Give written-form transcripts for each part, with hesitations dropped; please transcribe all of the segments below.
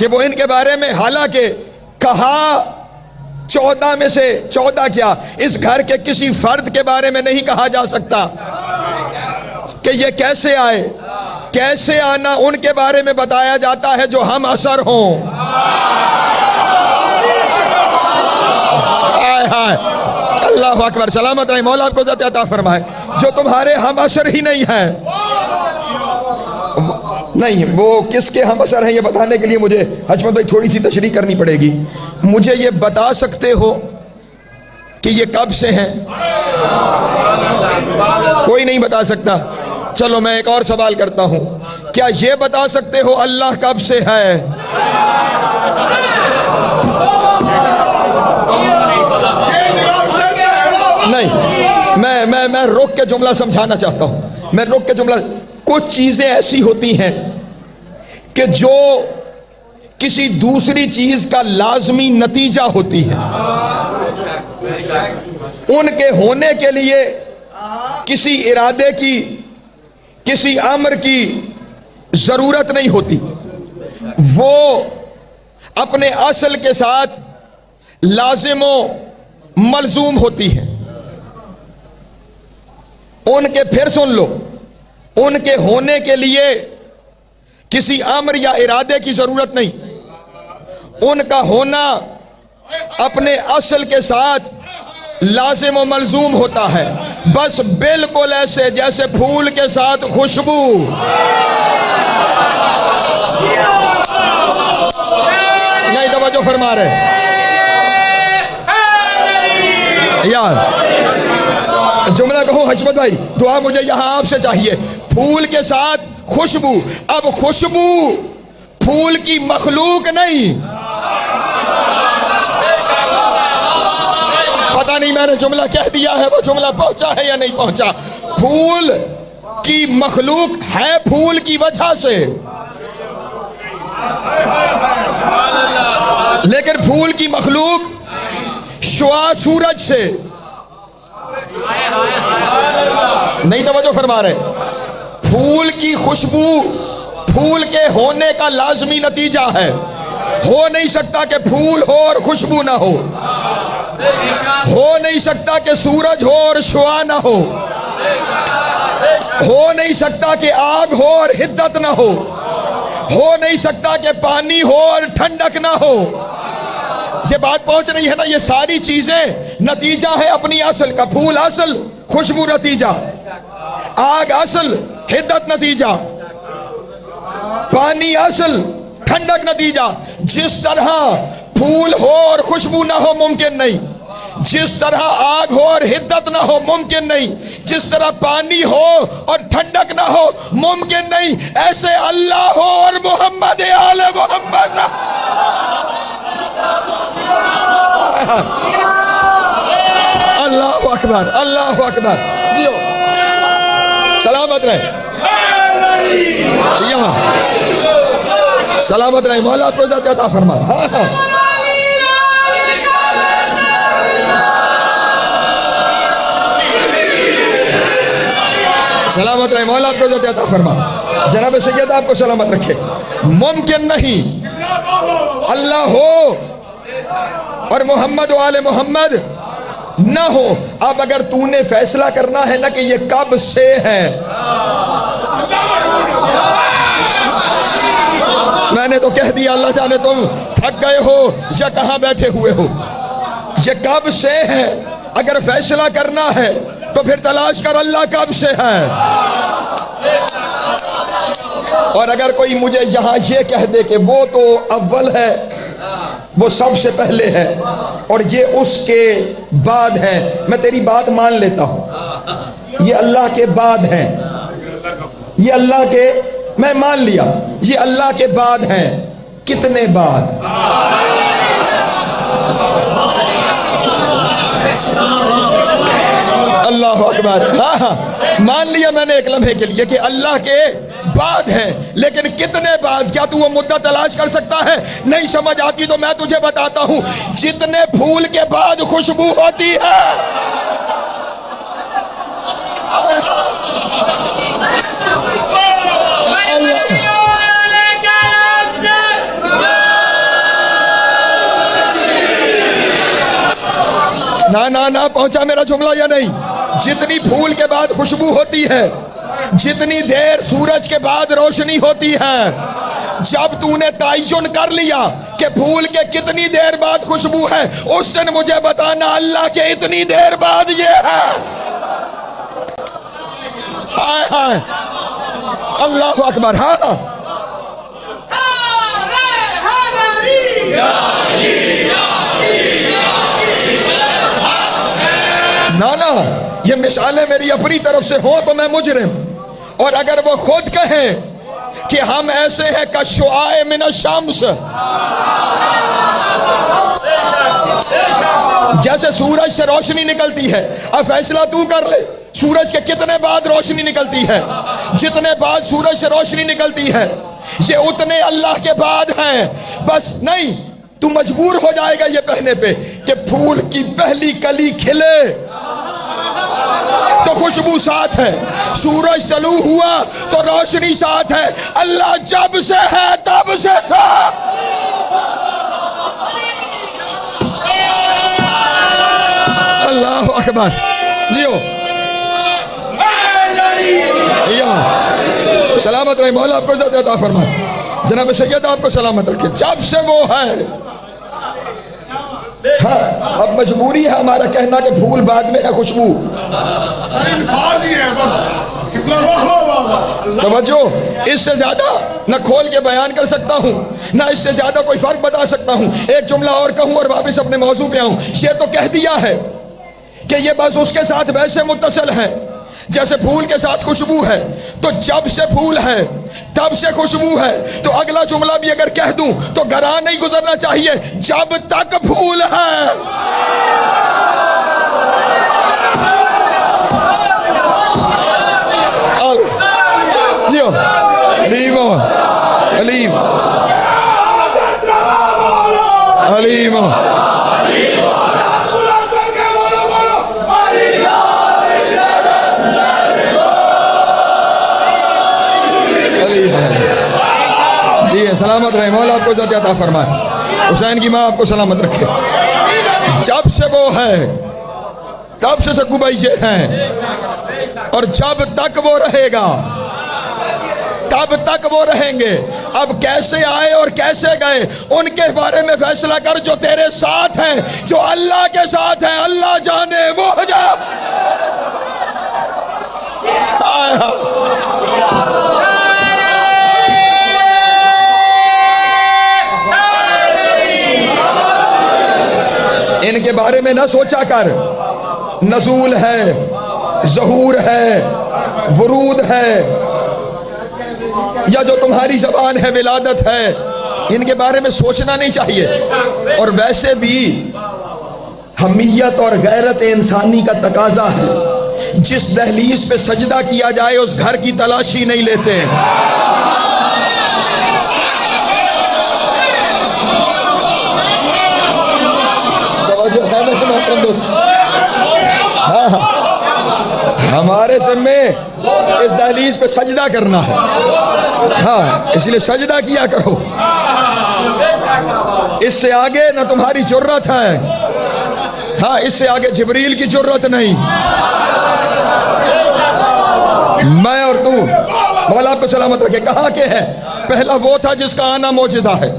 کہ وہ ان کے بارے میں حالانکہ کہا 14 میں سے 14 کیا اس گھر کے کسی فرد کے بارے میں نہیں کہا جا سکتا کہ یہ کیسے آئے، کیسے آنا ان کے بارے میں بتایا جاتا ہے جو ہم اثر ہوں۔ آئے ہائے اللہ اکبر، سلامت رہے، مولا آپ کو عزت عطا فرمائے۔ جو تمہارے ہم اثر ہی نہیں ہیں، نہیں وہ کس کے ہم اثر ہیں یہ بتانے کے لیے مجھے حشمت بھائی تھوڑی سی تشریح کرنی پڑے گی۔ مجھے یہ بتا سکتے ہو کہ یہ کب سے ہیں؟ کوئی نہیں بتا سکتا۔ چلو میں ایک اور سوال کرتا ہوں، کیا یہ بتا سکتے ہو اللہ کب سے ہے؟ نہیں، میں رک کے جملہ سمجھانا چاہتا ہوں، میں رک کے جملہ۔ کچھ چیزیں ایسی ہوتی ہیں کہ جو کسی دوسری چیز کا لازمی نتیجہ ہوتی ہے، ان کے ہونے کے لیے کسی ارادے کی، کسی امر کی ضرورت نہیں ہوتی، وہ اپنے اصل کے ساتھ لازم و ملزوم ہوتی ہے۔ ان کے پھر سن لو، ان کے ہونے کے لیے کسی امر یا ارادے کی ضرورت نہیں، ان کا ہونا اپنے اصل کے ساتھ لازم و ملزوم ہوتا ہے، بس بالکل ایسے جیسے پھول کے ساتھ خوشبو۔ نہیں توجہ فرما رہے یار، جملہ کہو حشمت بھائی، دعا مجھے یہاں آپ سے چاہیے۔ پھول کے ساتھ خوشبو، اب خوشبو پھول کی مخلوق نہیں۔ پتہ نہیں میں نے جملہ کہہ دیا ہے، وہ جملہ پہنچا ہے یا نہیں پہنچا۔ پھول کی مخلوق ہے پھول کی وجہ سے، لیکن پھول کی مخلوق شعاع سورج سے نہیں توجہ فرما رہے۔ پھول کی خوشبو پھول کے ہونے کا لازمی نتیجہ ہے، ہو نہیں سکتا کہ پھول ہو اور خوشبو نہ ہو نہیں سکتا کہ سورج ہو اور شعاع نہ ہو نہیں سکتا کہ آگ ہو اور حدت نہ ہو نہیں سکتا کہ پانی ہو اور ٹھنڈک نہ ہو۔ یہ بات پہنچ رہی ہے نا؟ یہ ساری چیزیں نتیجہ ہے اپنی اصل کا۔ پھول اصل، خوشبو نتیجہ، آگ اصل، حدت نتیجہ، پانی اصل، ٹھنڈک نتیجہ۔ جس طرح پھول ہو اور خوشبو نہ ہو ممکن نہیں، جس طرح آگ ہو اور حدت نہ ہو ممکن نہیں، جس طرح پانی ہو اور ٹھنڈک نہ ہو ممکن نہیں، ایسے اللہ ہو اور محمد آل محمد۔ اللہ اکبر، اللہ اکبر، جیو سلامت رہے، یہاں سلامت رہے، مولا آپ کو عزت عطا فرما۔ ہاں ہاں سلامت رہے، مولا آپ کو عزت عطا فرما۔ جناب سید آپ کو سلامت رکھے۔ ممکن نہیں اللہ ہو اور محمد و آل محمد نہ ہو۔ اب اگر تو نے فیصلہ کرنا ہے نا کہ یہ کب سے ہے، میں نے تو کہہ دیا، اللہ جانے تم تھک گئے ہو یا کہاں بیٹھے ہوئے ہو، یہ کب سے ہے۔ اگر فیصلہ کرنا ہے تو پھر تلاش کر اللہ کب سے ہے۔ اور اگر کوئی مجھے یہاں یہ کہہ دے کہ وہ تو اول ہے، وہ سب سے پہلے ہے اور یہ اس کے بعد ہے، میں تیری بات مان لیتا ہوں، یہ اللہ کے بعد ہے، یہ اللہ کے، میں مان لیا یہ اللہ کے بعد ہیں۔ کتنے بعد؟ اللہ اکبر، ہاں ہاں مان لیا میں نے ایک لمحے کے لیے کہ اللہ کے بعد ہے، لیکن کتنے بعد؟ کیا تو وہ مدت تلاش کر سکتا ہے؟ نہیں سمجھ آتی تو میں تجھے بتاتا ہوں، جتنے پھول کے بعد خوشبو ہوتی ہے، نہ پہنچا میرا جملہ یا نہیں؟ جتنی پھول کے بعد خوشبو ہوتی ہے، جتنی دیر سورج کے بعد روشنی ہوتی ہے، جب تو نے تعین کر لیا کہ پھول کے کتنی دیر بعد خوشبو ہے، اس دن مجھے بتانا اللہ کے اتنی دیر بعد یہ ہے۔ ہائے ہائے اللہ اکبر۔ ہاں نانا یہ مثالیں میری اپنی طرف سے ہوں تو میں مجرم، اور اگر وہ خود کہیں کہ ہم ایسے ہیں کالشعاع من الشمس، جیسے سورج سے روشنی نکلتی ہے، اب فیصلہ تو کر لے سورج کے کتنے بعد روشنی نکلتی ہے، جتنے بعد سورج سے روشنی نکلتی ہے یہ اتنے اللہ کے بعد ہیں۔ بس نہیں تو مجبور ہو جائے گا یہ کہنے پہ کہ پھول کی پہلی کلی کھلے تو خوشبو ساتھ ہے، سورج طلوع ہوا تو روشنی ساتھ ہے، اللہ جب سے ہے تب سے ساتھ۔ اللہ اکبر جیو سلامت رہے، مولا آپ کو عزت عطا فرمائے، جناب سید آپ کو سلامت رکھے۔ جب سے وہ ہے، ہاں اب مجبوری ہے ہمارا کہنا کہ پھول بعد میں ہے خوشبو۔ توجہ، اس سے زیادہ نہ کھول کے بیان کر سکتا ہوں، نہ اس سے زیادہ کوئی فرق بتا سکتا ہوں۔ ایک جملہ اور کہوں اور واپس اپنے موضوع پہ آؤں۔ یہ تو کہہ دیا ہے کہ یہ بس اس کے ساتھ ویسے متصل ہے جیسے پھول کے ساتھ خوشبو ہے، تو جب سے پھول ہے تب سے خوشبو ہے، تو اگلا جملہ بھی اگر کہہ دوں تو گراں نہیں گزرنا چاہیے، جب تک پھول ہے۔ علیم علیم علیم جی سلامت رہے، مولا آپ کو عزت عطا فرمائے، حسین کی ماں آپ کو سلامت رکھے۔ جب سے وہ ہے تب سے چکو بھائی یہ ہیں، اور جب تک وہ رہے گا تب تک وہ رہیں گے۔ اب کیسے آئے اور کیسے گئے ان کے بارے میں فیصلہ کر، جو تیرے ساتھ ہیں، جو اللہ کے ساتھ ہیں، اللہ جانے وہ جا۔ ان کے بارے میں نہ سوچا کر، نزول ہے، ظہور ہے، ورود ہے، یا جو تمہاری زبان ہے ولادت ہے، ان کے بارے میں سوچنا نہیں چاہیے۔ اور ویسے بھی حمیت اور غیرت انسانی کا تقاضا ہے، جس دہلیز پہ سجدہ کیا جائے اس گھر کی تلاشی نہیں لیتے۔ ہمارے ذمے اس دہلیز پہ سجدہ کرنا ہے، ہاں اس لیے سجدہ کیا کرو۔ اس سے آگے نہ تمہاری جرت ہے، ہاں اس سے آگے جبریل کی جرت نہیں۔ میں اور تو، مولا آپ کو سلامت رکھے، کہاں کے ہے؟ پہلا وہ تھا جس کا آنا معجزہ ہے،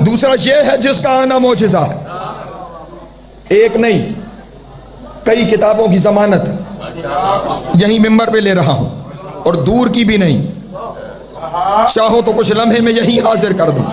دوسرا یہ ہے جس کا آنا معجزہ ہے۔ ایک نہیں کئی کتابوں کی ضمانت یہیں ممبر پہ لے رہا ہوں، اور دور کی بھی نہیں، چاہو تو کچھ لمحے میں یہیں حاضر کر دوں۔